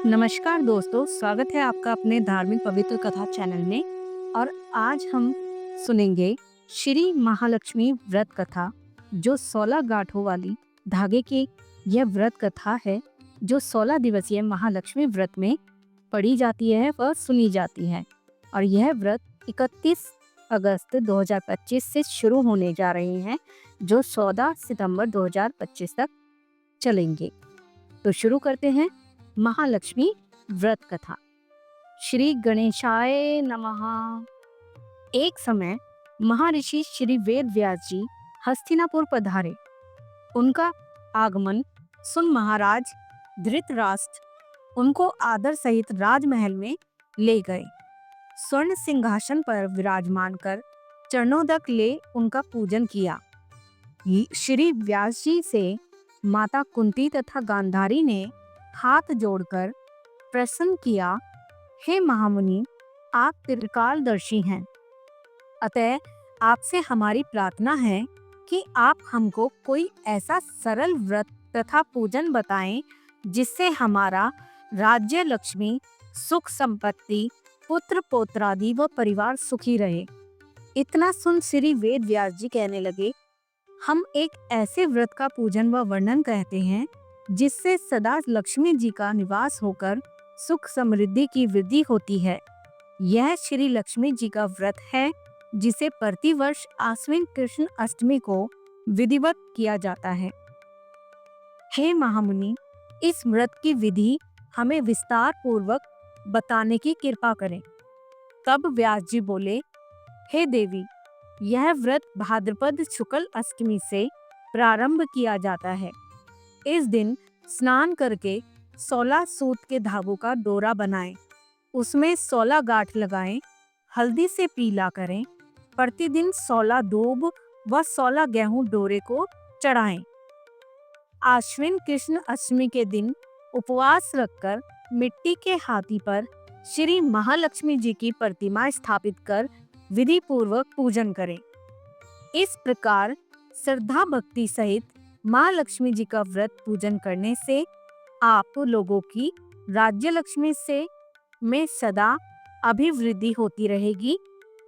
नमस्कार दोस्तों, स्वागत है आपका अपने धार्मिक पवित्र कथा चैनल में। और आज हम सुनेंगे श्री महालक्ष्मी व्रत कथा, जो 16 गांठों वाली धागे की यह व्रत कथा है, जो 16 दिवसीय महालक्ष्मी व्रत में पढ़ी जाती है व सुनी जाती है। और यह व्रत 31 अगस्त 2025 से शुरू होने जा रहे हैं, जो 14 सितंबर 2025 तक चलेंगे। तो शुरू करते हैं महालक्ष्मी व्रत कथा। श्री गणेशाय नमः। एक समय महर्षि श्री वेद व्यास जी हस्तिनापुर पधारे। उनका आगमन सुन महाराज धृतराष्ट्र उनको आदर सहित राजमहल में ले गए। स्वर्ण सिंहासन पर विराजमान कर चरणों तक ले उनका पूजन किया। श्री व्यास जी से माता कुंती तथा गांधारी ने हाथ जोड़कर प्रसन्न किया, हे महामुनि, आप त्रिकालदर्शी हैं, अतः आपसे हमारी प्रार्थना है कि आप हमको कोई ऐसा सरल व्रत तथा पूजन बताएं जिससे हमारा राज्य, लक्ष्मी, सुख संपत्ति, पुत्र पौत्रादि व परिवार सुखी रहे। इतना सुन श्री वेद व्यास जी कहने लगे, हम एक ऐसे व्रत का पूजन व वर्णन कहते हैं जिससे सदा लक्ष्मी जी का निवास होकर सुख समृद्धि की वृद्धि होती है। यह श्री लक्ष्मी जी का व्रत है जिसे प्रतिवर्ष आश्विन कृष्ण अष्टमी को विधिवत किया जाता है। हे महामुनि, इस व्रत की विधि हमें विस्तार पूर्वक बताने की कृपा करें। तब व्यास जी बोले, हे देवी, यह व्रत भाद्रपद शुक्ल अष्टमी से प्रारंभ किया जाता है। इस दिन स्नान करके 16 सूत के धागों का डोरा बनाएं, उसमें 16 गांठ लगाएं, हल्दी से पीला करें, प्रतिदिन 16 दूब व 16 गेहूं डोरे को चढ़ाएं। आश्विन कृष्ण अष्टमी के दिन उपवास रखकर मिट्टी के हाथी पर श्री महालक्ष्मी जी की प्रतिमा स्थापित कर विधि पूर्वक पूजन करें। इस प्रकार श्रद्धा भक्ति सहित माँ लक्ष्मी जी का व्रत पूजन करने से आप लोगों की राज्य लक्ष्मी से में सदा अभिवृद्धि होती रहेगी।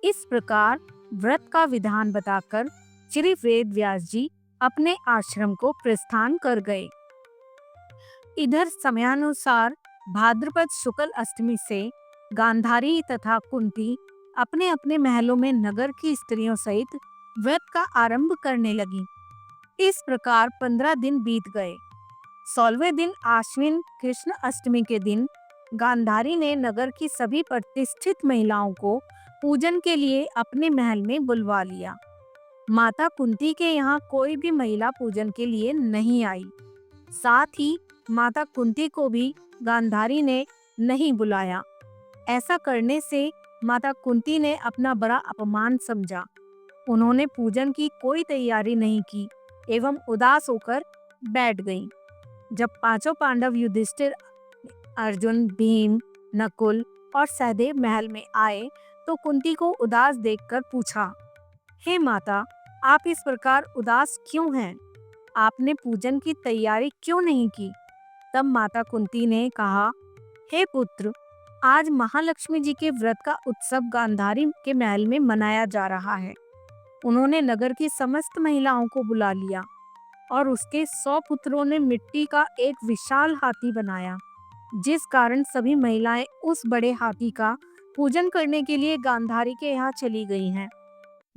इस प्रकार व्रत का विधान बताकर श्री वेद व्यास जी अपने आश्रम को प्रस्थान कर गए। इधर समयानुसार भाद्रपद शुक्ल अष्टमी से गांधारी तथा कुंती अपने अपने महलों में नगर की स्त्रियों सहित व्रत का आरंभ करने लगी। इस प्रकार 15 दिन बीत गए। 16वें दिन आश्विन कृष्ण अष्टमी के दिन गांधारी ने नगर की सभी प्रतिष्ठित महिलाओं को पूजन के लिए अपने महल में बुलवा लिया। माता कुंती के यहाँ कोई भी महिला पूजन के लिए नहीं आई। साथ ही माता कुंती को भी गांधारी ने नहीं बुलाया। ऐसा करने से माता कुंती ने अपना बड़ा अपमान समझा। उन्होंने पूजन की कोई तैयारी नहीं की एवं उदास होकर बैठ गईं। जब पांचों पांडव युधिष्ठिर, अर्जुन, भीम, नकुल और सहदेव महल में आए तो कुंती को उदास देखकर पूछा, हे माता, आप इस प्रकार उदास क्यों हैं? आपने पूजन की तैयारी क्यों नहीं की? तब माता कुंती ने कहा, हे पुत्र, आज महालक्ष्मी जी के व्रत का उत्सव गांधारी के महल में मनाया जा रहा है। उन्होंने नगर की समस्त महिलाओं को बुला लिया और उसके 100 पुत्रों ने मिट्टी का एक विशाल हाथी बनाया, जिस कारण सभी महिलाएं उस बड़े हाथी का पूजन करने के लिए गांधारी के यहाँ चली गई हैं,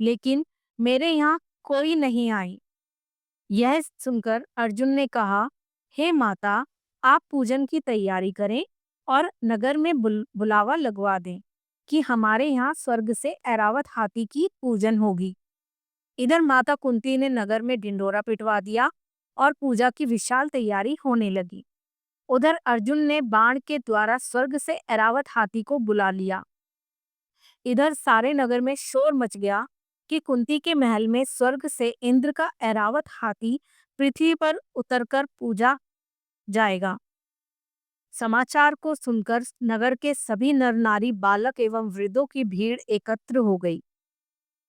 लेकिन मेरे यहाँ कोई नहीं आई। यह सुनकर अर्जुन ने कहा, हे माता, आप पूजन की तैयारी करें और नगर में बुलावा लगवा दें कि हमारे यहाँ स्वर्ग से ऐरावत हाथी की पूजन होगी। इधर माता कुंती ने नगर में ढिंढोरा पिटवा दिया और पूजा की विशाल तैयारी होने लगी। उधर अर्जुन ने बाण के द्वारा स्वर्ग से ऐरावत हाथी को बुला लिया। इधर सारे नगर में शोर मच गया कि कुंती के महल में स्वर्ग से इंद्र का ऐरावत हाथी पृथ्वी पर उतरकर पूजा जाएगा। समाचार को सुनकर नगर के सभी नर नारी, बालक एवं वृद्धों की भीड़ एकत्र हो गई।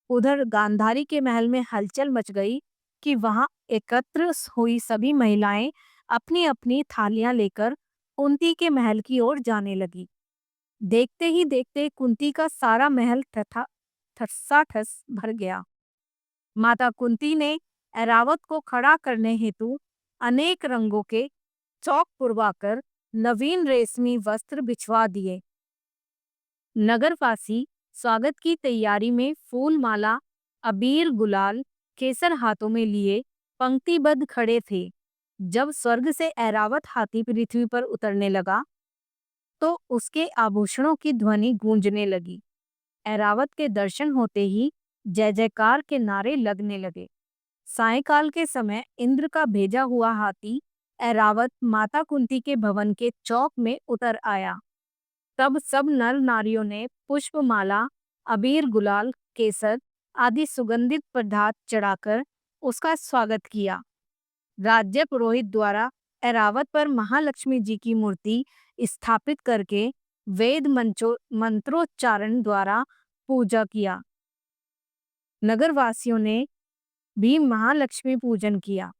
उधर गांधारी के महल में हलचल मच गई कि वहां एकत्र हुई सभी महिलाएं अपनी अपनी थालियां लेकर कुंती के महल की ओर जाने लगी। देखते ही देखते कुंती का सारा महल तथा ठसाठस भर गया। माता कुंती ने ऐरावत को खड़ा करने हेतु अनेक रंगों के चौक पुरवाकर नवीन रेशमी वस्त्र बिछवा दिए। नगरवासी स्वागत की तैयारी में फूल माला, अबीर, गुलाल, केसर हाथों में लिए पंक्तिबद्ध खड़े थे। जब स्वर्ग से ऐरावत हाथी पृथ्वी पर उतरने लगा, तो उसके आभूषणों की ध्वनि गूंजने लगी। ऐरावत के दर्शन होते ही जय जयकार के नारे लगने लगे। सायंकाल के समय इंद्र का भेजा हुआ हाथी ऐरावत माता कुंती के भवन के चौक में उतर आया। तब सब नर नारियों ने पुष्पमाला, अबीर, गुलाल, केसर आदि सुगंधित पदार्थ चढ़ाकर उसका स्वागत किया। राज्य पुरोहित द्वारा ऐरावत पर महालक्ष्मी जी की मूर्ति स्थापित करके वेद मंत्रोच्चारण द्वारा पूजा किया। नगरवासियों ने भी महालक्ष्मी पूजन किया।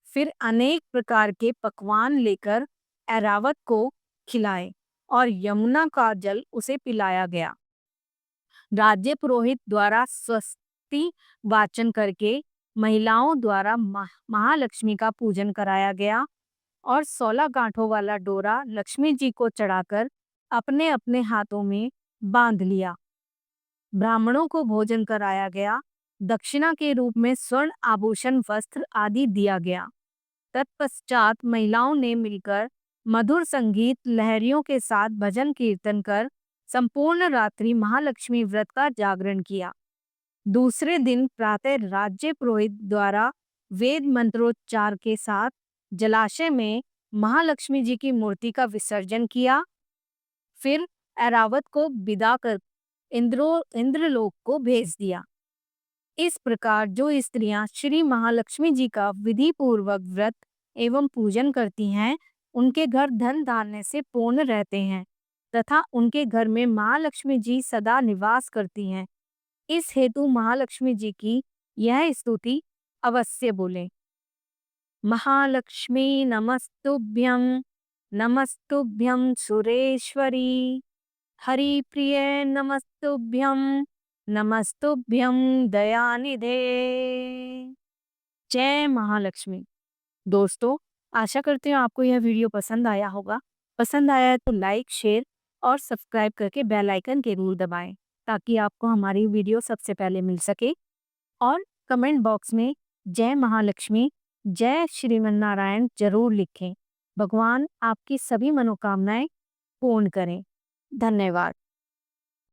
फिर अनेक प्रकार के पकवान लेकर ऐरावत को खिलाए और यमुना का जल उसे पिलाया गया। राज्य पुरोहित द्वारा स्वस्ति वाचन करके महिलाओं द्वारा महालक्ष्मी का पूजन कराया गया और 16 गांठों वाला डोरा लक्ष्मी जी को चढ़ाकर अपने अपने हाथों में बांध लिया। ब्राह्मणों को भोजन कराया गया। दक्षिणा के रूप में स्वर्ण आभूषण, वस्त्र आदि दिया गया। तत्पश्चात महिलाओं ने मिलकर मधुर संगीत लहरियों के साथ भजन कीर्तन कर संपूर्ण रात्रि महालक्ष्मी व्रत का जागरण किया। दूसरे दिन प्रातः राज्य पुरोहित द्वारा वेद मंत्रोच्चार के साथ जलाशय में महालक्ष्मी जी की मूर्ति का विसर्जन किया। फिर ऐरावत को विदा कर इंद्रलोक को भेज दिया। इस प्रकार जो स्त्रियां श्री महालक्ष्मी जी का विधि पूर्वक व्रत एवं पूजन करती हैं, उनके घर धन धान्य से पूर्ण रहते हैं तथा उनके घर में महालक्ष्मी जी सदा निवास करती हैं। इस हेतु महालक्ष्मी जी की यह स्तुति अवश्य बोलें। महालक्ष्मी नमस्तुभ्यं, नमस्तुभ्यं सुरेश्वरी, हरिप्रिये नमस्तुभ्यं, नमस्तुभ्यं दयानिधे। जय महालक्ष्मी। दोस्तों, आशा करती हूँ आपको यह वीडियो पसंद आया होगा। पसंद आया है तो लाइक, शेयर और सब्सक्राइब करके बेल आइकन जरूर दबाएं ताकि आपको हमारी वीडियो सबसे पहले मिल सके। और कमेंट बॉक्स में जय महालक्ष्मी, जय श्रीमन्नारायण जरूर लिखें। भगवान आपकी सभी मनोकामनाएं पूर्ण करें। धन्यवाद।